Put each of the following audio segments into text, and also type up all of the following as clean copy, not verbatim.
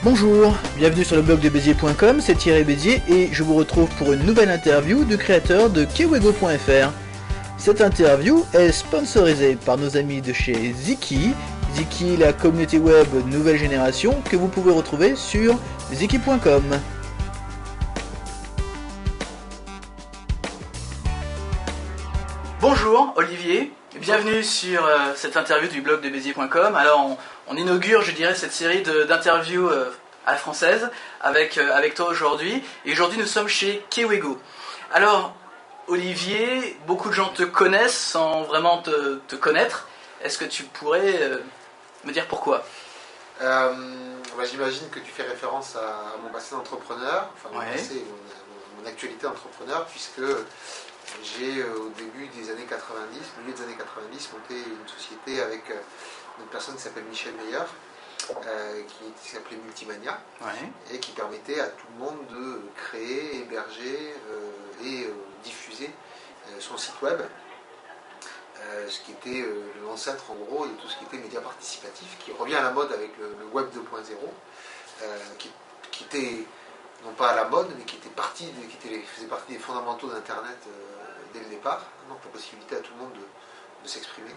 Bonjour, bienvenue sur le blog de Béziers.com, c'est Thierry Béziers et je vous retrouve pour une nouvelle interview du créateur de Kewego.fr. Cette interview est sponsorisée par nos amis de chez Ziki, Ziki, la communauté web nouvelle génération que vous pouvez retrouver sur Ziki.com. Bonjour Olivier, bienvenue sur cette interview du blog de Béziers.com. Alors on inaugure, je dirais, cette série d'interviews à la française avec toi aujourd'hui. Et aujourd'hui nous sommes chez Kewego. Alors Olivier, beaucoup de gens te connaissent sans vraiment te connaître. Est-ce que tu pourrais me dire pourquoi? J'imagine que tu fais référence à mon passé d'entrepreneur, enfin mon actualité d'entrepreneur, puisque j'ai au début des années 90, milieu des années 90, monté une société avec une personne qui s'appelle Michel Meyer, qui s'appelait Multimania, et qui permettait à tout le monde de créer, héberger et diffuser son site web, ce qui était l'ancêtre en gros de tout ce qui était média participatif, qui revient à la mode avec le web 2.0, qui était non pas à la mode, mais qui faisait partie des fondamentaux d'Internet dès le départ, donc la possibilité à tout le monde de s'exprimer.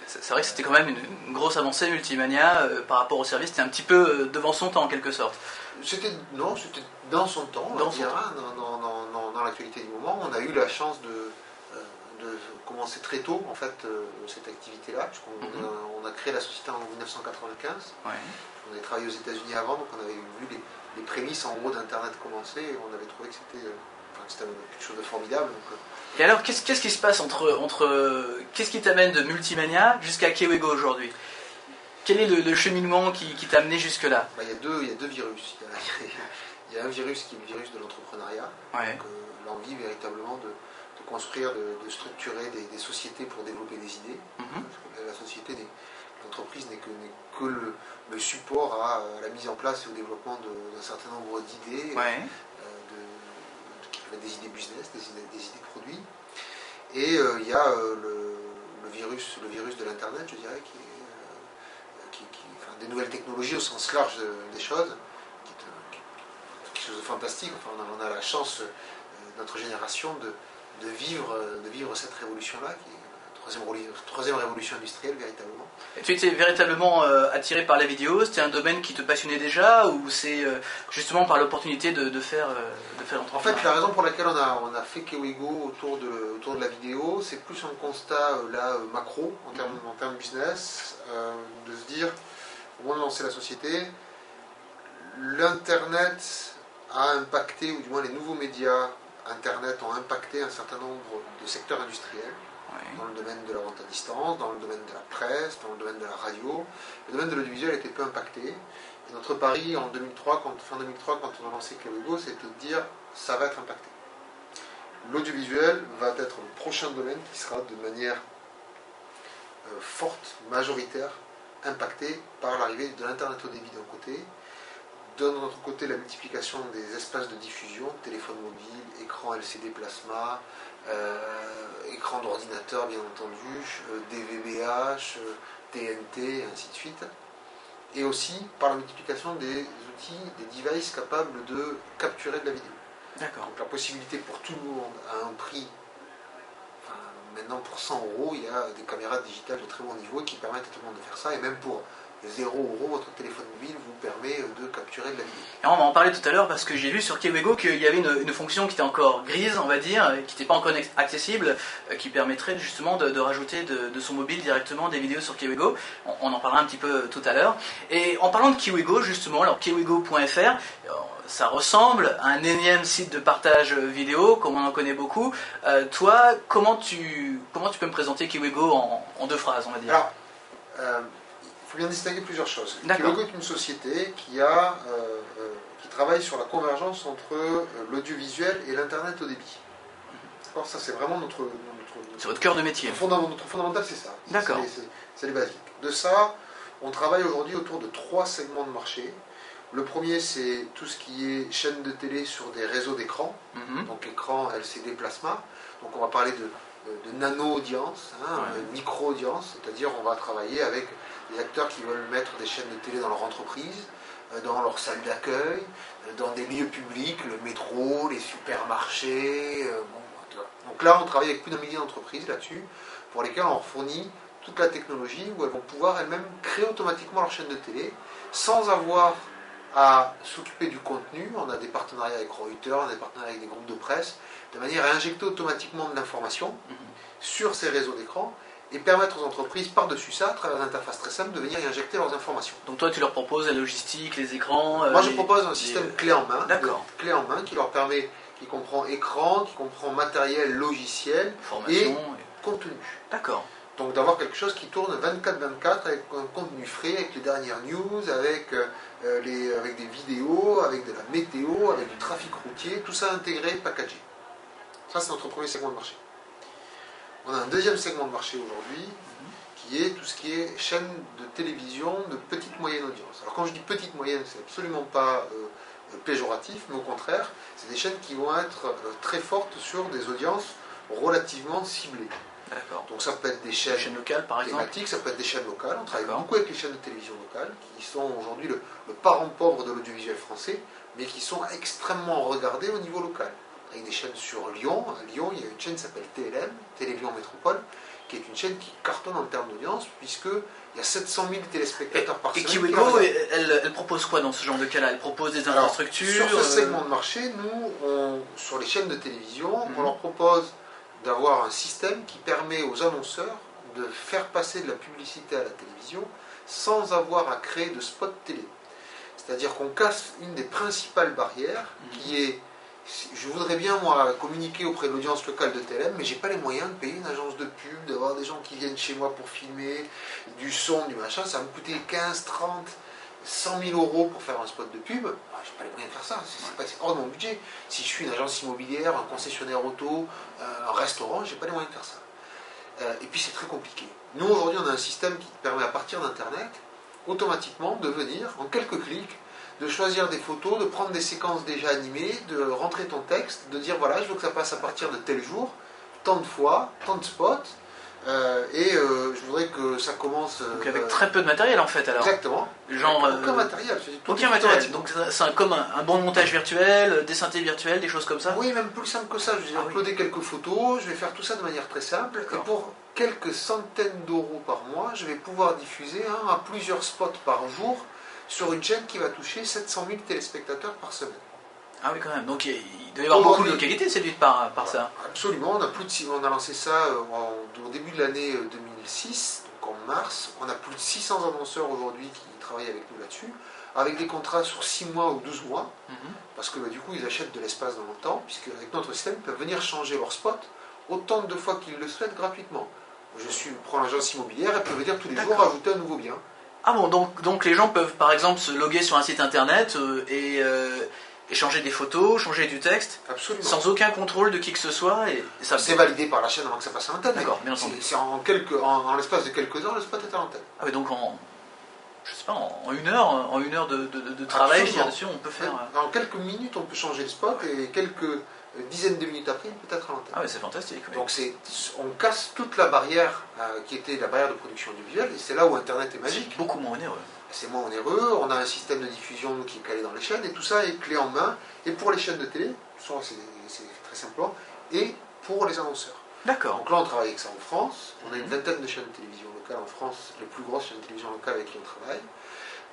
C'est vrai que c'était quand même une grosse avancée Multimania par rapport au service, c'était un petit peu devant son temps en quelque sorte. C'était dans son temps, dans l'actualité du moment. On a eu la chance de commencer très tôt en fait cette activité-là, puisqu'on a créé la société en 1995. On avait travaillé aux États-Unis avant, donc on avait vu les prémices en gros d'Internet commencer, et on avait trouvé que c'était quelque chose de formidable. Et alors, qu'est-ce qui se passe qu'est-ce qui t'amène de Multimania jusqu'à Kewego aujourd'hui? Quel est le cheminement qui t'a amené jusque-là? Il y a deux virus. Il y a un virus qui est le virus de l'entrepreneuriat, donc l'envie véritablement de construire, de structurer des sociétés pour développer des idées. La société, l'entreprise n'est que le support à la mise en place et au développement d'un certain nombre d'idées, qui peuvent être des idées business, des idées produits. Et il y a le virus de l'Internet, je dirais, des nouvelles technologies au sens large des choses, qui est quelque chose de fantastique. Enfin, on a la chance, notre génération, de vivre cette révolution-là, qui est la troisième révolution industrielle, véritablement. Et tu étais véritablement attiré par la vidéo? C'était un domaine qui te passionnait déjà, ou c'est justement par l'opportunité de faire l'entrepreneuriat? En fait, la raison pour laquelle on a fait Kewego autour de la vidéo, c'est plus un constat macro, en termes business, de se dire, au moment de lancer la société, l'Internet a impacté, ou du moins les nouveaux médias Internet ont impacté un certain nombre de secteurs industriels, dans le domaine de la vente à distance, dans le domaine de la presse, dans le domaine de la radio. Le domaine de l'audiovisuel était peu impacté. Et notre pari en fin 2003, quand on a lancé Kewego, c'était de dire ça va être impacté. L'audiovisuel va être le prochain domaine qui sera de manière forte, majoritaire, impacté par l'arrivée de l'Internet au débit d'un côté, de notre côté la multiplication des espaces de diffusion, téléphone mobile, écran LCD plasma, écran d'ordinateur bien entendu, DVB-H, TNT, et ainsi de suite. Et aussi par la multiplication des outils, des devices capables de capturer de la vidéo. D'accord. Donc la possibilité pour tout le monde à un prix, maintenant pour 100 €, il y a des caméras digitales de très bon niveau qui permettent à tout le monde de faire ça, et même pour 0 €, votre téléphone mobile vous permet de capturer de la vidéo. Et on va en parler tout à l'heure parce que j'ai vu sur Kewego qu'il y avait une fonction qui était encore grise, on va dire, qui n'était pas encore accessible, qui permettrait justement de rajouter de son mobile directement des vidéos sur Kewego. On en parlera un petit peu tout à l'heure. Et en parlant de Kewego, justement, alors Kewego.fr, ça ressemble à un énième site de partage vidéo, comme on en connaît beaucoup. Toi, comment tu peux me présenter Kewego en deux phrases, on va dire? Alors, il faut bien distinguer plusieurs choses. Kewego est une société qui travaille sur la convergence entre l'audiovisuel et l'Internet au débit. D'accord, ça c'est vraiment c'est votre cœur de métier. Notre fondamental, c'est ça. D'accord. C'est les basiques. De ça, on travaille aujourd'hui autour de 3 segments de marché. Le premier, c'est tout ce qui est chaîne de télé sur des réseaux d'écran, donc écran LCD plasma. Donc on va parler de nano-audience, micro-audience, c'est-à-dire on va travailler avec des acteurs qui veulent mettre des chaînes de télé dans leur entreprise, dans leurs salles d'accueil, dans des lieux publics, le métro, les supermarchés. Donc là, on travaille avec plus d'1 millier d'entreprises là-dessus, pour lesquelles on leur fournit toute la technologie où elles vont pouvoir elles-mêmes créer automatiquement leur chaîne de télé, sans avoir à s'occuper du contenu. On a des partenariats avec Reuters, on a des partenariats avec des groupes de presse, de manière à injecter automatiquement de l'information sur ces réseaux d'écran et permettre aux entreprises, par-dessus ça, à travers l'interface très simple, de venir y injecter leurs informations. Donc toi, tu leur proposes la logistique, les écrans... Moi, je propose un système clé en main, clé en main qui leur permet, qui comprend écran, qui comprend matériel, logiciel et contenu. D'accord. Donc d'avoir quelque chose qui tourne 24/24 avec un contenu frais, avec les dernières news, avec des vidéos, avec de la météo, avec du trafic routier, tout ça intégré, packagé. Ça, c'est notre premier segment de marché. On a un deuxième segment de marché aujourd'hui, qui est tout ce qui est chaîne de télévision de petite moyenne audience. Alors quand je dis petite moyenne, c'est absolument pas péjoratif, mais au contraire, c'est des chaînes qui vont être très fortes sur des audiences relativement ciblées. Donc ça peut être des chaînes locales, par exemple. Thématiques, ça peut être des chaînes locales. On travaille beaucoup avec les chaînes de télévision locales, qui sont aujourd'hui le parent pauvre de l'audiovisuel français, mais qui sont extrêmement regardées au niveau local. Avec des chaînes sur Lyon. À Lyon, il y a une chaîne qui s'appelle TLM, Télé Lyon Métropole, qui est une chaîne qui cartonne en termes d'audience, puisqu'il y a 700 000 téléspectateurs par semaine. Et Kiwego, elle propose quoi dans ce genre de cas-là? Elle propose des infrastructures? Sur ce segment de marché, nous, sur les chaînes de télévision, on leur propose d'avoir un système qui permet aux annonceurs de faire passer de la publicité à la télévision sans avoir à créer de spot télé. C'est-à-dire qu'on casse une des principales barrières qui est, je voudrais bien moi communiquer auprès de l'audience locale de TLM, mais j'ai pas les moyens de payer une agence de pub, d'avoir des gens qui viennent chez moi pour filmer, du son, du machin, ça va me coûter 15, 30, 100 000 euros pour faire un spot de pub. Je n'ai pas les moyens de faire ça, c'est hors de mon budget. Si je suis une agence immobilière, un concessionnaire auto, un restaurant, je n'ai pas les moyens de faire ça. Et puis c'est très compliqué. Nous aujourd'hui on a un système qui permet à partir d'internet, automatiquement de venir, en quelques clics, de choisir des photos, de prendre des séquences déjà animées, de rentrer ton texte, de dire voilà je veux que ça passe à partir de tel jour, tant de fois, tant de spots, je voudrais que ça commence... Donc avec très peu de matériel en fait alors. Exactement. Genre, aucun matériel. Aucun matériel. Donc c'est comme un bon montage virtuel, des synthés virtuels, des choses comme ça? Oui, même plus simple que ça. Je vais uploader quelques photos, je vais faire tout ça de manière très simple. Et pour quelques centaines d'euros par mois, je vais pouvoir diffuser à plusieurs spots par jour sur une chaîne qui va toucher 700 000 téléspectateurs par semaine. Ah oui, quand même. Donc il doit y avoir beaucoup de localités séduites par ça. Absolument. On a lancé ça au début de l'année 2006, donc en mars. On a plus de 600 annonceurs aujourd'hui qui travaillent avec nous là-dessus, avec des contrats sur 6 mois ou 12 mois, parce que du coup ils achètent de l'espace dans le temps, puisque avec notre système, ils peuvent venir changer leur spot autant de fois qu'ils le souhaitent gratuitement. Prends l'agence immobilière, elle peut venir tous les jours rajouter un nouveau bien. Ah bon, donc les gens peuvent par exemple se loguer sur un site internet et changer des photos, changer du texte, sans aucun contrôle de qui que ce soit. Et ça c'est validé par la chaîne avant que ça passe à l'antenne. D'accord, bien entendu. C'est en l'espace de quelques heures, le spot est à l'antenne. Ah oui, donc je sais pas, en une heure de travail, je dirais dessus, on peut faire... En quelques minutes, on peut changer le spot et quelques dizaines de minutes après, il peut être à l'antenne. Ah oui, c'est fantastique. Oui. Donc on casse toute la barrière qui était la barrière de production audiovisuelle, et c'est là où Internet est magique. C'est beaucoup moins onéreux. C'est moins onéreux, on a un système de diffusion qui est calé dans les chaînes, et tout ça est clé en main, et pour les chaînes de télé, c'est très simplement, et pour les annonceurs. D'accord. Donc là, on travaille avec ça en France, on a une vingtaine de chaînes de télévision locales en France, les plus grosses chaînes de télévision locales avec qui on travaille.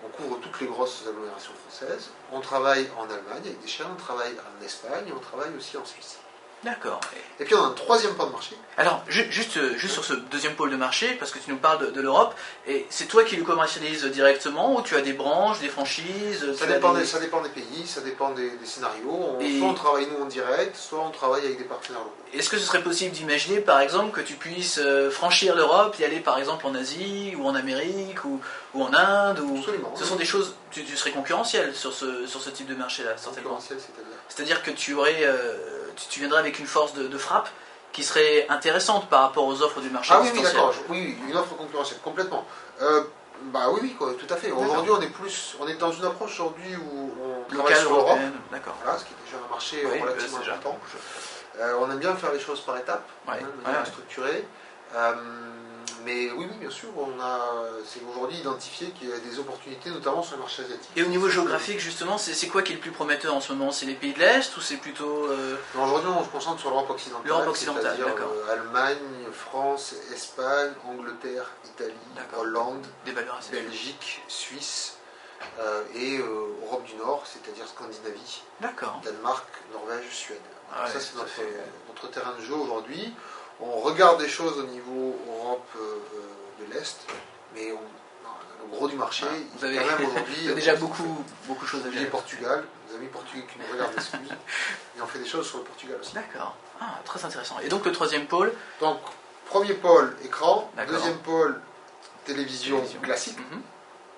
On couvre toutes les grosses agglomérations françaises. On travaille en Allemagne avec des chaînes, on travaille en Espagne, et on travaille aussi en Suisse. D'accord. Et puis on a un troisième pan de marché. Alors, juste sur ce deuxième pôle de marché, parce que tu nous parles de l'Europe, et c'est toi qui le commercialises directement, ou tu as des branches, des franchises? Ça dépend des pays, ça dépend des scénarios. Soit on travaille nous en direct, soit on travaille avec des partenaires locaux. Est-ce que ce serait possible d'imaginer, par exemple, que tu puisses franchir l'Europe et aller, par exemple, en Asie, ou en Amérique, ou en Inde Absolument. Ce sont des choses... Tu serais concurrentiel sur ce type de marché-là, certainement. Concurrentiel, c'est-à-dire? C'est-à-dire que tu aurais... tu viendrais avec une force de frappe qui serait intéressante par rapport aux offres du marché. Ah oui, d'accord. Oui, une offre concurrentielle, complètement. Oui, tout à fait. Aujourd'hui, on est dans une approche aujourd'hui où on travaille sur l'Europe. D'accord. Voilà, ce qui est déjà un marché relativement important. On aime bien faire les choses par étapes, de manière structurée. Mais oui, bien sûr, c'est aujourd'hui identifié qu'il y a des opportunités, notamment sur le marché asiatique. Et au niveau géographique, justement, c'est quoi qui est le plus prometteur en ce moment? C'est les pays de l'Est ou c'est plutôt... Aujourd'hui, on se concentre sur l'Europe occidentale. L'Europe occidentale, c'est-à-dire d'accord. Allemagne, France, Espagne, Angleterre, Italie, Hollande, Belgique, Suisse et Europe du Nord, c'est-à-dire Scandinavie, Danemark, Norvège, Suède. Ça, c'est notre terrain de jeu aujourd'hui. On regarde des choses au niveau Europe de l'Est, mais le gros du marché, vous avez, quand même aujourd'hui... Il y a déjà beaucoup de choses à dire. Portugal, nos amis portugais qui nous regardent l'excuse, et on fait des choses sur le Portugal aussi. D'accord, très intéressant. Et donc le troisième pôle? Donc, premier pôle, écran. Deuxième pôle, télévision classique.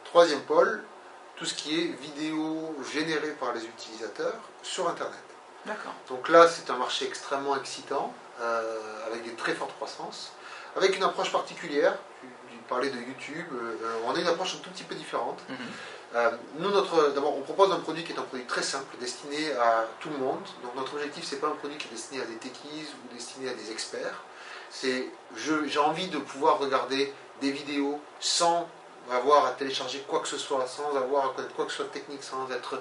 Troisième pôle, tout ce qui est vidéo générée par les utilisateurs sur Internet. Donc là, c'est un marché extrêmement excitant, avec des très fortes croissances, avec une approche particulière. Tu parlais de YouTube, on a une approche un tout petit peu différente. Nous, d'abord, on propose un produit qui est un produit très simple, destiné à tout le monde. Donc notre objectif, c'est pas un produit qui est destiné à des techies ou destiné à des experts. J'ai envie de pouvoir regarder des vidéos sans avoir à télécharger quoi que ce soit, sans avoir à connaître quoi que ce soit de technique, sans être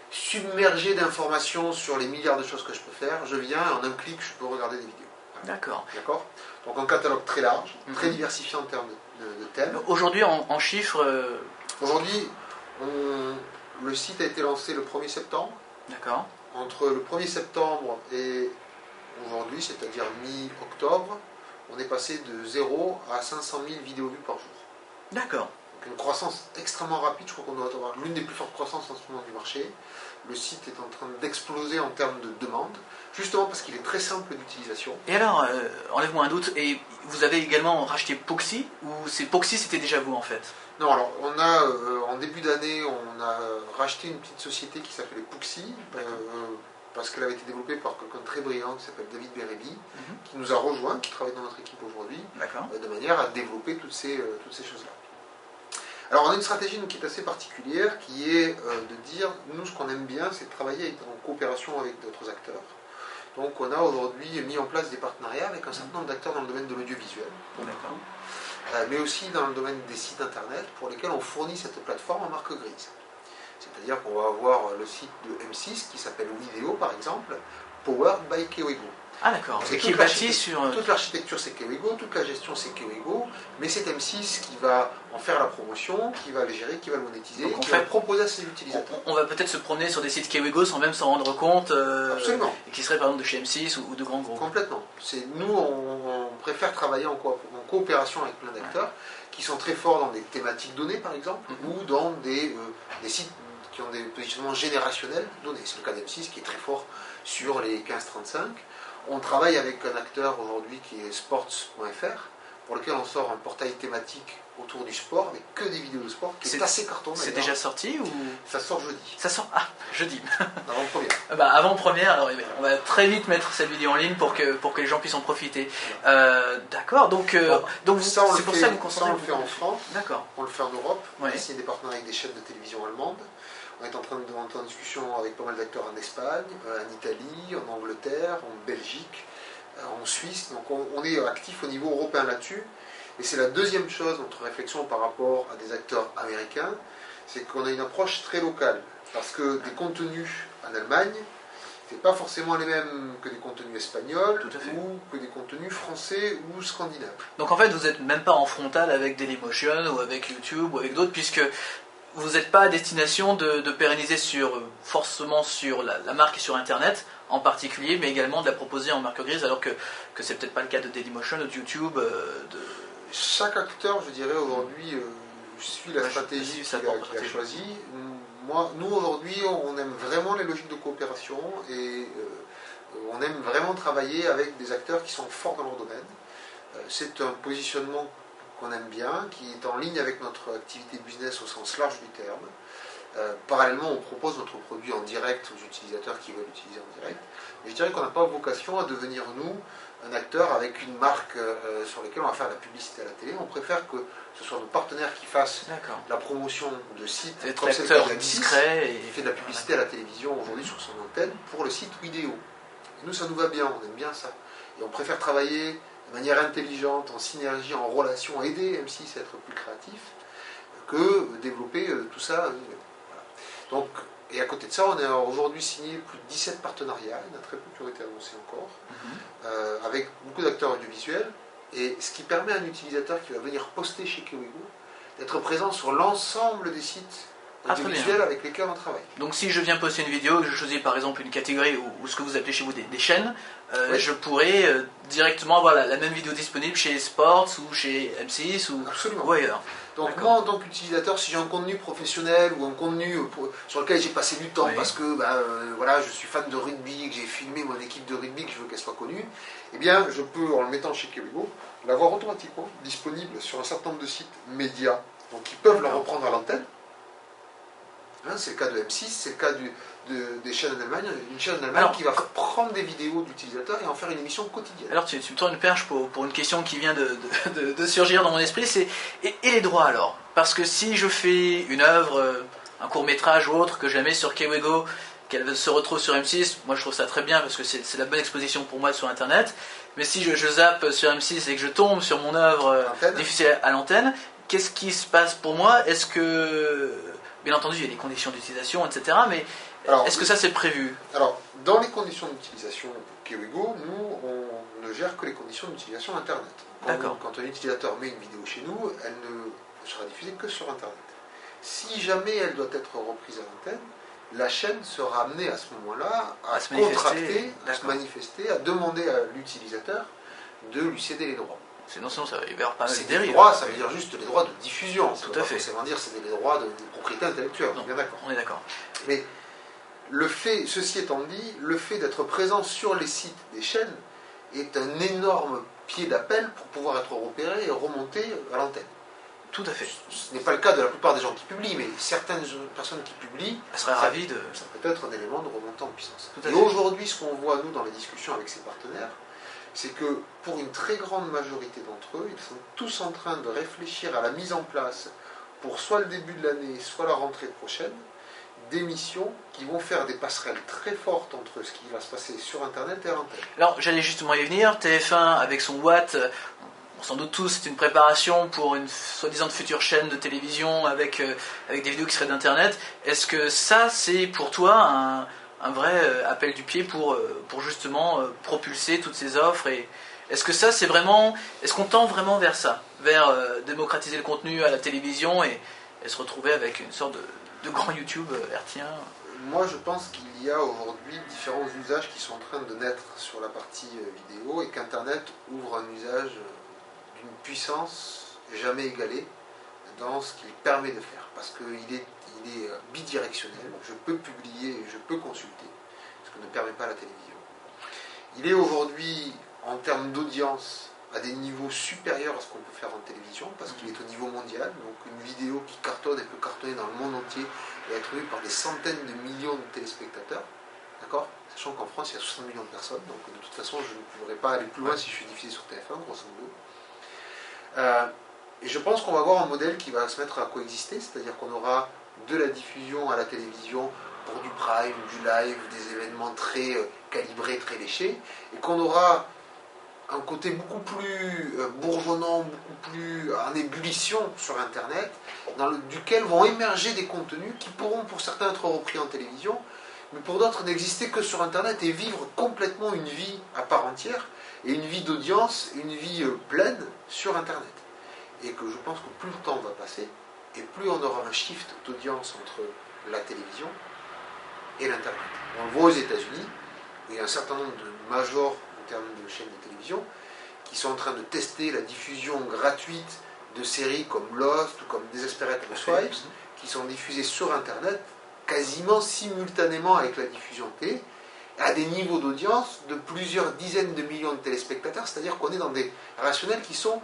submergé d'informations sur les milliards de choses que je peux faire. Je viens, en un clic, je peux regarder des vidéos. D'accord. Donc un catalogue très large, très diversifié en termes de thèmes. Aujourd'hui, en chiffres... Aujourd'hui, le site a été lancé le 1er septembre. Entre le 1er septembre et aujourd'hui, c'est-à-dire mi-octobre, on est passé de 0 à 500 000 vidéos vues par jour. Donc une croissance extrêmement rapide. Je crois qu'on doit avoir l'une des plus fortes croissances en ce moment du marché. Le site est en train d'exploser en termes de demande, justement parce qu'il est très simple d'utilisation. Et alors, enlève-moi un doute, et vous avez également racheté Poxy, ou Poxy c'était déjà vous en fait? Non, alors on a, en début d'année, on a racheté une petite société qui s'appelait Poxy, parce qu'elle avait été développée par quelqu'un de très brillant qui s'appelle David Berebi, qui nous a rejoint, qui travaille dans notre équipe aujourd'hui, de manière à développer toutes ces choses-là. Alors on a une stratégie qui est assez particulière, qui est de dire, nous ce qu'on aime bien, c'est de travailler en coopération avec d'autres acteurs. Donc on a aujourd'hui mis en place des partenariats avec un certain nombre d'acteurs dans le domaine de l'audiovisuel, mais aussi dans le domaine des sites internet, pour lesquels on fournit cette plateforme en marque grise. C'est-à-dire qu'on va avoir le site de M6 qui s'appelle Vidéo par exemple, Powered by Kewego. C'est qui est bâti sur... Toute l'architecture c'est Kewego, toute la gestion c'est Kewego, mais c'est M6 qui va en faire la promotion, qui va le gérer, qui va le monétiser, qui va le proposer à ses utilisateurs. On va peut-être se promener sur des sites Kewego sans même s'en rendre compte, Absolument. Et qui seraient par exemple de chez M6 ou de grands groupes. Complètement. Nous, on préfère travailler en coopération avec plein d'acteurs qui sont très forts dans des thématiques données par exemple, ou dans des sites qui ont des positionnements générationnels donnés. C'est le cas d'M6 qui est très fort sur les 15-35. On travaille avec un acteur aujourd'hui qui est sports.fr, pour lequel on sort un portail thématique autour du sport, avec que des vidéos de sport, qui est assez carton. C'est déjà sorti ou... Ça sort jeudi. Ça sort jeudi. Avant-première. Avant-première, alors on va très vite mettre cette vidéo en ligne pour que les gens puissent en profiter. D'accord, donc c'est pour ça que vous concentrez. Ça on le fait en France, on le fait en Europe, on a signé des partenariats avec des chaînes de télévision allemandes. On est en train d'entrer en discussion avec pas mal d'acteurs en Espagne, en Italie, en Angleterre, en Belgique, en Suisse. Donc on est actif au niveau européen là-dessus. Et c'est la deuxième chose, notre réflexion par rapport à des acteurs américains, c'est qu'on a une approche très locale. Parce que des contenus en Allemagne, c'est pas forcément les mêmes que des contenus espagnols ou que des contenus français ou scandinaves. Donc en fait, vous n'êtes même pas en frontal avec Dailymotion ou avec YouTube ou avec d'autres, puisque vous n'êtes pas à destination de pérenniser forcément sur la marque et sur Internet en particulier, mais également de la proposer en marque grise, alors que c'est peut-être pas le cas de Dailymotion ou de YouTube. Chaque acteur, je dirais aujourd'hui, suit la stratégie qu'il a choisie. Nous aujourd'hui, on aime vraiment les logiques de coopération et on aime vraiment travailler avec des acteurs qui sont forts dans leur domaine. C'est un positionnement qu'on aime bien, qui est en ligne avec notre activité business au sens large du terme. Parallèlement, on propose notre produit en direct aux utilisateurs qui veulent l'utiliser en direct. Mais je dirais qu'on n'a pas vocation à devenir, nous, un acteur avec une marque sur laquelle on va faire la publicité à la télé. On préfère que ce soit nos partenaires qui fassent la promotion de sites comme acteur discret et fait de la publicité à la télévision aujourd'hui sur son antenne pour le site vidéo. Et nous, ça nous va bien, on aime bien ça. Et on préfère travailler de manière intelligente, en synergie, en relation, aider M6 à être plus créatif, que développer tout ça. Voilà. Donc, et à côté de ça, on a aujourd'hui signé plus de 17 partenariats, il y en a très peu qui ont été annoncés encore, avec beaucoup d'acteurs audiovisuels, et ce qui permet à un utilisateur qui va venir poster chez Kewego d'être présent sur l'ensemble des sites audiovisuels avec lesquels on travaille. Donc si je viens poster une vidéo, je choisis par exemple une catégorie ou ce que vous appelez chez vous des chaînes, oui. Je pourrais directement avoir la même vidéo disponible chez Sports ou chez M6 ou ailleurs. Donc moi en tant qu'utilisateur, si j'ai un contenu professionnel ou un contenu sur lequel j'ai passé du temps parce que voilà, je suis fan de rugby, que j'ai filmé mon équipe de rugby, que je veux qu'elle soit connue, eh bien je peux, en le mettant chez Kewego, l'avoir automatiquement disponible sur un certain nombre de sites médias, donc ils peuvent la reprendre à l'antenne. Hein, c'est le cas de M6, c'est le cas des chaînes en Allemagne, une chaîne en Allemagne qui va prendre des vidéos d'utilisateurs et en faire une émission quotidienne. Alors tu me tournes une perche pour une question qui vient de surgir dans mon esprit, c'est et les droits alors? Parce que si je fais une œuvre, un court-métrage ou autre, que je la mets sur Kewego, qu'elle se retrouve sur M6, moi je trouve ça très bien parce que c'est la bonne exposition pour moi sur Internet, mais si je zappe sur M6 et que je tombe sur mon œuvre diffusée à l'antenne, qu'est-ce qui se passe pour moi? Est-ce que... Bien entendu, il y a des conditions d'utilisation, etc. Mais est-ce que ça c'est prévu? Alors, dans les conditions d'utilisation Kewego, nous, on ne gère que les conditions d'utilisation Internet. Quand un utilisateur met une vidéo chez nous, elle ne sera diffusée que sur Internet. Si jamais elle doit être reprise à l'antenne, la chaîne sera amenée à ce moment-là à se contracter, à se manifester, à demander à l'utilisateur de lui céder les droits. Sinon, ça va y avoir pas mal de dérives. Les droits, ça veut dire juste les droits de diffusion. Tout à fait. Ça veut dire c'est les droits de propriété intellectuelle. Non, bien d'accord. On est d'accord. Mais ceci étant dit, le fait d'être présent sur les sites des chaînes est un énorme pied d'appel pour pouvoir être repéré et remonter à l'antenne. Tout à fait. Ce n'est pas le cas de la plupart des gens qui publient, mais certaines personnes qui publient, ça peut être un élément de remontée en puissance. Et aujourd'hui, ce qu'on voit, nous, dans les discussions avec ces partenaires, c'est que pour une très grande majorité d'entre eux, ils sont tous en train de réfléchir à la mise en place, pour soit le début de l'année, soit la rentrée prochaine, d'émissions qui vont faire des passerelles très fortes entre ce qui va se passer sur Internet et à l'antenne. Alors, j'allais justement y venir. TF1, avec son Watt, sans doute tous, c'est une préparation pour une soi-disant future chaîne de télévision avec des vidéos qui seraient d'Internet. Est-ce que ça, c'est pour toi un vrai appel du pied pour justement propulser toutes ces offres? Et est-ce que ça, c'est vraiment... Est-ce qu'on tend vraiment vers ça? Vers démocratiser le contenu à la télévision et se retrouver avec une sorte de grand YouTube hertzien? Moi, je pense qu'il y a aujourd'hui différents usages qui sont en train de naître sur la partie vidéo et qu'Internet ouvre un usage d'une puissance jamais égalée dans ce qu'il permet de faire. Parce qu'il est bidirectionnel, je peux publier et je peux consulter, ce que ne permet pas la télévision. Il est aujourd'hui, en termes d'audience, à des niveaux supérieurs à ce qu'on peut faire en télévision, parce qu'il est au niveau mondial, donc une vidéo qui cartonne et peut cartonner dans le monde entier et être vue par des centaines de millions de téléspectateurs, d'accord? Sachant qu'en France, il y a 60 millions de personnes, donc de toute façon, je ne pourrais pas aller plus loin si je suis diffusé sur TF1, grosso modo. Et je pense qu'on va avoir un modèle qui va se mettre à coexister, c'est-à-dire qu'on aura de la diffusion à la télévision pour du prime, du live, des événements très calibrés, très léchés, et qu'on aura un côté beaucoup plus bourgeonnant, beaucoup plus en ébullition sur Internet, duquel vont émerger des contenus qui pourront pour certains être repris en télévision, mais pour d'autres n'exister que sur Internet et vivre complètement une vie à part entière, et une vie d'audience, une vie pleine sur Internet. Et que je pense que plus le temps va passer, et plus on aura un shift d'audience entre la télévision et l'Internet. On le voit aux États-Unis, où il y a un certain nombre de majors en termes de chaînes de télévision qui sont en train de tester la diffusion gratuite de séries comme Lost ou comme Desperate Housewives, qui sont diffusées sur Internet quasiment simultanément avec la diffusion télé, à des niveaux d'audience de plusieurs dizaines de millions de téléspectateurs, c'est-à-dire qu'on est dans des rationnels qui sont,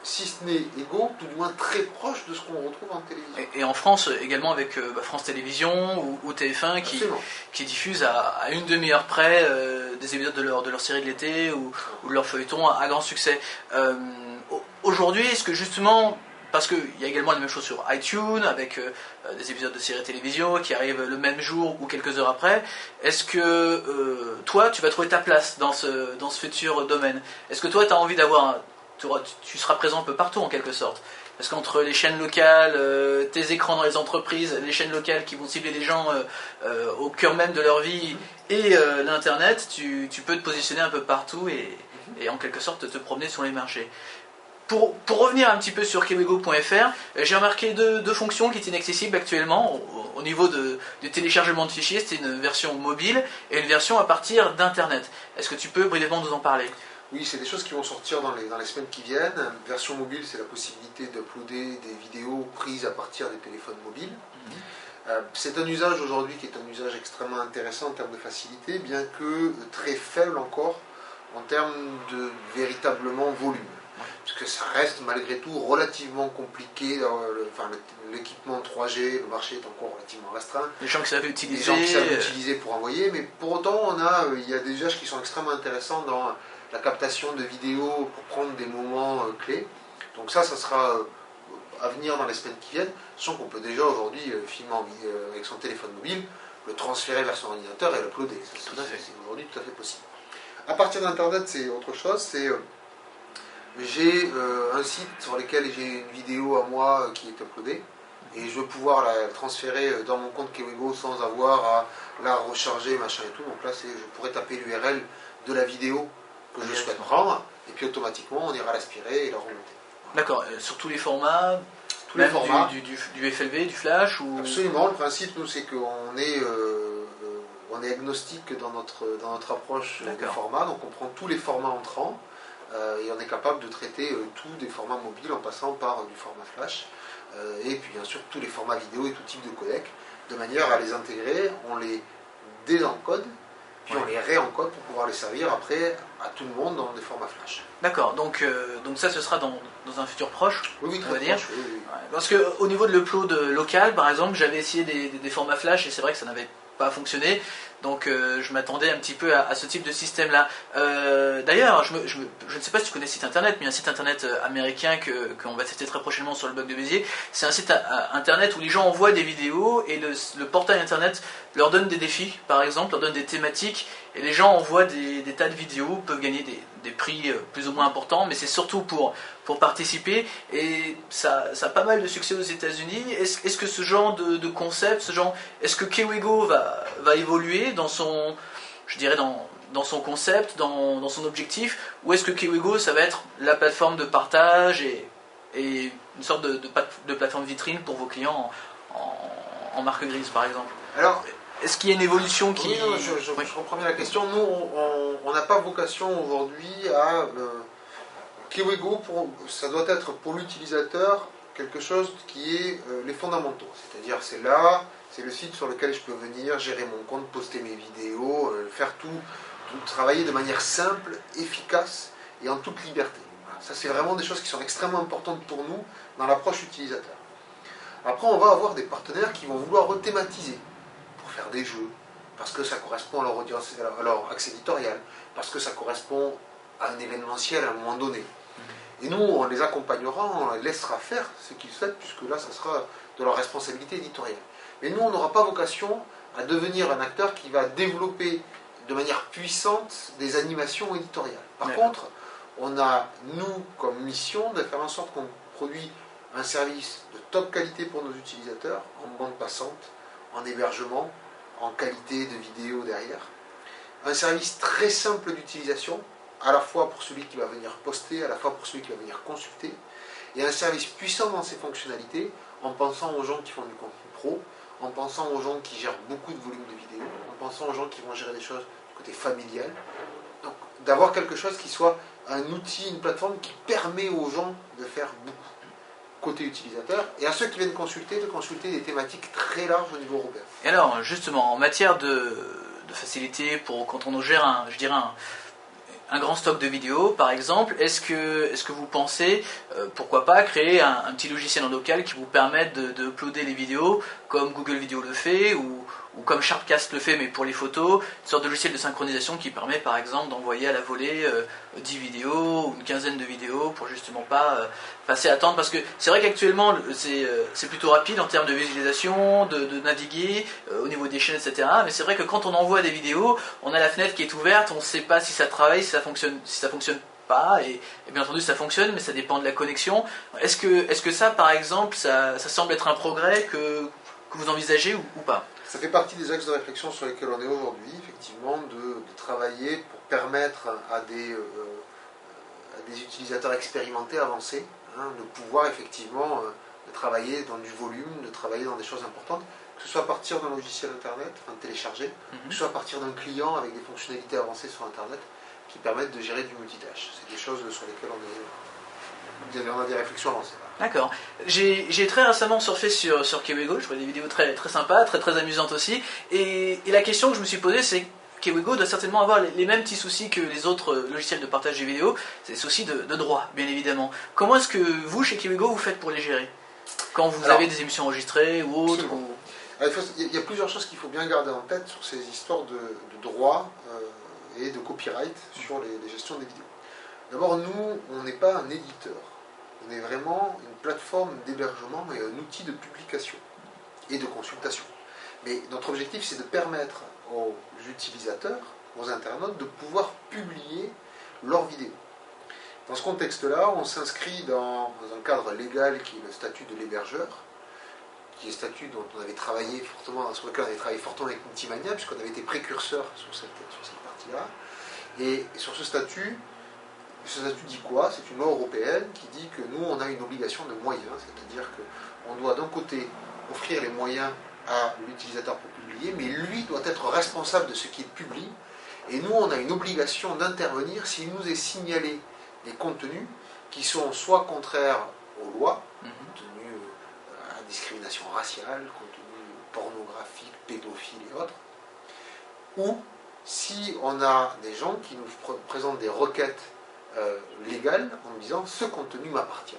si ce n'est égaux, tout du moins très proches de ce qu'on retrouve en télévision. Et en France également avec France Télévisions ou TF1 qui diffusent à une demi-heure près des épisodes de leur série de l'été ou de leur feuilleton à grand succès. Aujourd'hui, est-ce que justement parce qu'il y a également la même chose sur iTunes, avec des épisodes de séries télévision qui arrivent le même jour ou quelques heures après. Est-ce que toi, tu vas trouver ta place dans ce futur domaine? Est-ce que toi, tu as envie d'avoir... Tu seras présent un peu partout en quelque sorte? Parce qu'entre les chaînes locales, tes écrans dans les entreprises, les chaînes locales qui vont cibler les gens au cœur même de leur vie, et l'Internet, tu peux te positionner un peu partout et en quelque sorte te promener sur les marchés. Pour revenir un petit peu sur Kewego.fr, j'ai remarqué deux fonctions qui étaient inaccessibles actuellement au niveau du téléchargement de fichiers. C'est une version mobile et une version à partir d'Internet. Est-ce que tu peux brièvement nous en parler? Oui, c'est des choses qui vont sortir dans les semaines qui viennent. Version mobile, c'est la possibilité d'uploader des vidéos prises à partir des téléphones mobiles. C'est un usage aujourd'hui qui est un usage extrêmement intéressant en termes de facilité, bien que très faible encore en termes de véritablement volume. Parce que ça reste malgré tout relativement compliqué. L'équipement 3G, le marché est encore relativement restreint. Les gens qui savent utiliser. Les gens qui savent utiliser pour envoyer, mais pour autant, il y a des usages qui sont extrêmement intéressants dans la captation de vidéos pour prendre des moments clés. Donc ça sera à venir dans les semaines qui viennent, sachant qu'on peut déjà aujourd'hui filmer avec son téléphone mobile, le transférer vers son ordinateur et l'uploader. C'est aujourd'hui tout à fait possible. À partir d'Internet, c'est autre chose. J'ai un site sur lequel j'ai une vidéo à moi qui est uploadée, et je veux pouvoir la transférer dans mon compte Kewego sans avoir à la recharger, machin et tout. Donc là, je pourrais taper l'URL de la vidéo que je souhaite prendre, et puis automatiquement on ira l'aspirer et la remonter. D'accord, sur tous les formats, du FLV, du Flash ou... Absolument, le principe nous c'est qu'on est, on est agnostique dans notre approche des formats, donc on prend tous les formats entrants et on est capable de traiter tous des formats mobiles en passant par du format Flash et puis bien sûr tous les formats vidéo et tout type de codec, de manière à les intégrer, on les désencode, puis on les réencode pour pouvoir les servir après à tout le monde dans des formats Flash. D'accord, donc ça ce sera dans un futur proche, oui, on va dire. Proche, oui. Parce qu'au niveau de l'upload local, par exemple, j'avais essayé des formats Flash et c'est vrai que ça n'avait pas fonctionné. Donc je m'attendais un petit peu à ce type de système-là. D'ailleurs, je ne sais pas si tu connais ce site internet, mais il y a un site internet américain qu'on va tester très prochainement sur le blog de Béziers. C'est un site internet où les gens envoient des vidéos et le portail internet leur donne des défis, par exemple, leur donne des thématiques. Et les gens envoient des tas de vidéos, peuvent gagner des prix plus ou moins importants, mais c'est surtout pour participer. Et ça a pas mal de succès aux États-Unis. Est-ce que ce genre de concept, est-ce que Kewego va évoluer dans son, je dirais dans son concept, dans son objectif, ou est-ce que Kewego ça va être la plateforme de partage et une sorte de plateforme vitrine pour vos clients en marque grise par exemple? Alors, est-ce qu'il y a une évolution qui... Oui, je comprends bien la question. Nous, on n'a pas vocation aujourd'hui à... Kewego, ça doit être pour l'utilisateur quelque chose qui est les fondamentaux. C'est-à-dire, c'est le site sur lequel je peux venir, gérer mon compte, poster mes vidéos, faire tout travailler de manière simple, efficace et en toute liberté. Voilà. Ça, c'est vraiment des choses qui sont extrêmement importantes pour nous dans l'approche utilisateur. Après, on va avoir des partenaires qui vont vouloir rethématiser pour faire des jeux, parce que ça correspond à leur audience, à leur axe éditorial, parce que ça correspond à un événementiel à un moment donné. Et nous, on les accompagnera, on les laissera faire ce qu'ils souhaitent, puisque là, ça sera de leur responsabilité éditoriale. Mais nous, on n'aura pas vocation à devenir un acteur qui va développer de manière puissante des animations éditoriales. Par contre, on a, nous, comme mission de faire en sorte qu'on produit un service de top qualité pour nos utilisateurs, en bande passante, en hébergement, en qualité de vidéo derrière. Un service très simple d'utilisation, à la fois pour celui qui va venir poster, à la fois pour celui qui va venir consulter, et un service puissant dans ses fonctionnalités, en pensant aux gens qui font du contenu pro, en pensant aux gens qui gèrent beaucoup de volume de vidéos, en pensant aux gens qui vont gérer des choses du côté familial. Donc d'avoir quelque chose qui soit un outil, une plateforme qui permet aux gens de faire beaucoup côté utilisateur, et à ceux qui viennent consulter, de consulter des thématiques très larges au niveau européen. Et alors, justement, en matière de facilité, quand on gère un grand stock de vidéos, par exemple, est-ce que vous pensez, pourquoi pas, créer un petit logiciel en local qui vous permette de uploader les vidéos, comme Google Vidéo le fait, ou ou comme Sharpcast le fait mais pour les photos, une sorte de logiciel de synchronisation qui permet par exemple d'envoyer à la volée 10 vidéos ou une quinzaine de vidéos pour justement pas passer à attendre, parce que c'est vrai qu'actuellement c'est plutôt rapide en termes de visualisation, de naviguer au niveau des chaînes, etc. Mais c'est vrai que quand on envoie des vidéos, on a la fenêtre qui est ouverte, on ne sait pas si ça travaille, si ça fonctionne pas, et bien entendu ça fonctionne, mais ça dépend de la connexion. Est-ce que ça, par exemple, ça semble être un progrès que vous envisagez ou pas? Ça fait partie des axes de réflexion sur lesquels on est aujourd'hui, effectivement, de travailler pour permettre à des utilisateurs expérimentés, avancés, de pouvoir effectivement de travailler dans du volume, de travailler dans des choses importantes, que ce soit à partir d'un logiciel internet, téléchargé, que ce soit à partir d'un client avec des fonctionnalités avancées sur internet qui permettent de gérer du multitâche. C'est des choses sur lesquelles on a des réflexions avancées. D'accord. J'ai très récemment surfé sur Kewego, je vois des vidéos très, très sympas, très, très amusantes aussi, et la question que je me suis posée, c'est Kewego doit certainement avoir les mêmes petits soucis que les autres logiciels de partage de vidéos, c'est des soucis de droit, bien évidemment. Comment est-ce que vous, chez Kewego, vous faites pour les gérer? Quand vous avez des émissions enregistrées ou autres Il y a plusieurs choses qu'il faut bien garder en tête sur ces histoires de droit et de copyright sur les gestions des vidéos. D'abord, nous, on n'est pas un éditeur. On est vraiment une plateforme d'hébergement et un outil de publication et de consultation. Mais notre objectif, c'est de permettre aux utilisateurs, aux internautes, de pouvoir publier leurs vidéos. Dans ce contexte-là, on s'inscrit dans un cadre légal qui est le statut de l'hébergeur, qui est un statut dont on avait travaillé fortement, sur lequel on avait travaillé fortement avec Multimania, puisqu'on avait été précurseurs sur cette partie-là. Et sur ce statut dit quoi? C'est une loi européenne qui dit que nous, on a une obligation de moyens, c'est-à-dire qu'on doit d'un côté offrir les moyens à l'utilisateur pour publier, mais lui doit être responsable de ce qu'il publie, et nous, on a une obligation d'intervenir s'il nous est signalé des contenus qui sont soit contraires aux lois, contenus à discrimination raciale, contenus pornographiques, pédophiles et autres, ou si on a des gens qui nous présentent des requêtes légales en me disant ce contenu m'appartient,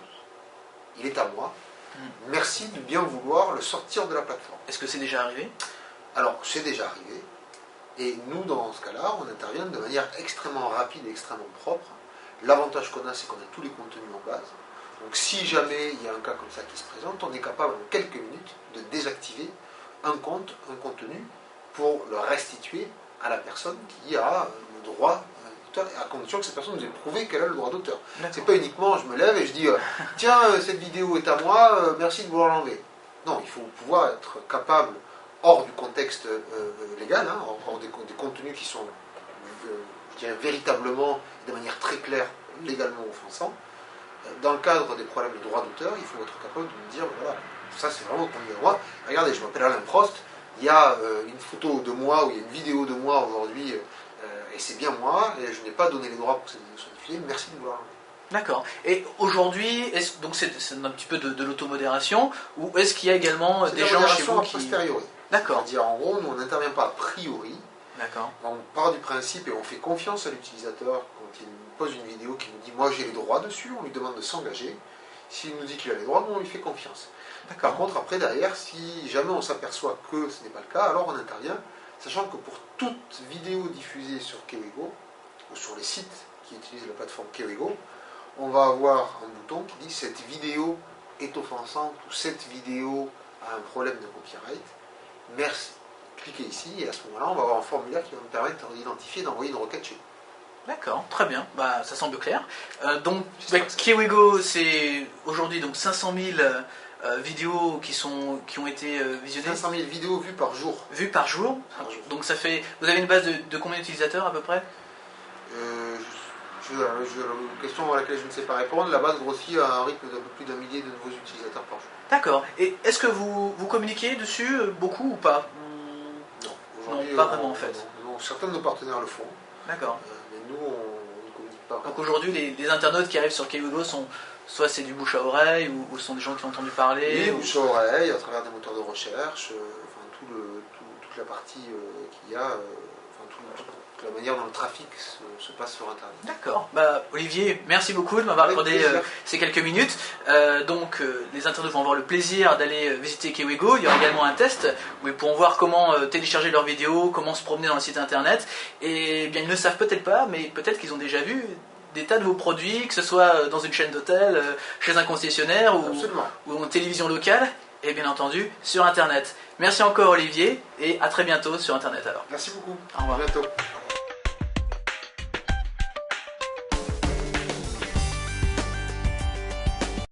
il est à moi, merci de bien vouloir le sortir de la plateforme. Est-ce que c'est déjà arrivé? Alors c'est déjà arrivé, et nous dans ce cas-là on intervient de manière extrêmement rapide et extrêmement propre. L'avantage qu'on a, c'est qu'on a tous les contenus en base, donc si jamais il y a un cas comme ça qui se présente, on est capable en quelques minutes de désactiver un compte, un contenu pour le restituer à la personne qui a le droit, à condition que cette personne nous ait prouvé qu'elle a le droit d'auteur. C'est pas uniquement je me lève et je dis tiens, cette vidéo est à moi, merci de vouloir l'enlever. Non, il faut pouvoir être capable, hors du contexte légal, hors des contenus qui sont je dirais véritablement, de manière très claire, légalement offensants. Dans le cadre des problèmes de droit d'auteur, il faut être capable de me dire voilà, ça c'est vraiment le contenu de droit. Regardez, je m'appelle Alain Prost, il y a une photo de moi ou il y a une vidéo de moi aujourd'hui, et c'est bien moi, et je n'ai pas donné les droits pour que cette vidéo soit diffusée, merci de vouloir. D'accord. Et aujourd'hui, donc c'est un petit peu de l'automodération, ou est-ce qu'il y a également des gens chez vous qui... posteriori. D'accord. C'est-à-dire en gros, nous on n'intervient pas a priori. D'accord. On part du principe et on fait confiance à l'utilisateur quand il nous pose une vidéo qui nous dit moi j'ai les droits dessus, on lui demande de s'engager. S'il nous dit qu'il a les droits, nous on lui fait confiance. Par contre, après derrière, si jamais on s'aperçoit que ce n'est pas le cas, alors on intervient, sachant que pour toute vidéo diffusée sur Kewego, ou sur les sites qui utilisent la plateforme Kewego, on va avoir un bouton qui dit cette vidéo est offensante ou cette vidéo a un problème de copyright. Merci. Cliquez ici et à ce moment-là, on va avoir un formulaire qui va nous permettre d'identifier et d'envoyer une requête chez vous. D'accord, très bien, ça semble clair. Donc, Kewego, c'est aujourd'hui donc 500 000 vidéos qui ont été visionnées. 500 000 vidéos vues par jour. Vues par jour. Donc ça fait. Vous avez une base de combien d'utilisateurs à peu près? Une question à laquelle je ne sais pas répondre. La base grossit à un rythme d'un peu plus d'un millier de nouveaux utilisateurs par jour. D'accord. Et est-ce que vous communiquez dessus beaucoup ou pas? Non, pas vraiment en fait. Non, certains de nos partenaires le font. D'accord. Mais nous, on ne communique pas. Donc aujourd'hui, les internautes qui arrivent sur Kewego sont soit c'est du bouche à oreille ou ce sont des gens qui ont entendu parler. Oui, bouche à oreille, à travers des moteurs de recherche, toute la partie qu'il y a, la manière dont le trafic se passe sur Internet. D'accord. Bah, Olivier, merci beaucoup de m'avoir accordé ces quelques minutes. Les internautes vont avoir le plaisir d'aller visiter Kewego. Il y aura également un test où ils pourront voir comment télécharger leurs vidéos, comment se promener dans le site internet. Et bien, ils ne le savent peut-être pas, mais peut-être qu'ils ont déjà vu des tas de vos produits, que ce soit dans une chaîne d'hôtel, chez un concessionnaire ou en télévision locale, et bien entendu sur Internet. Merci encore Olivier, et à très bientôt sur Internet alors. Merci beaucoup. Au revoir. À bientôt.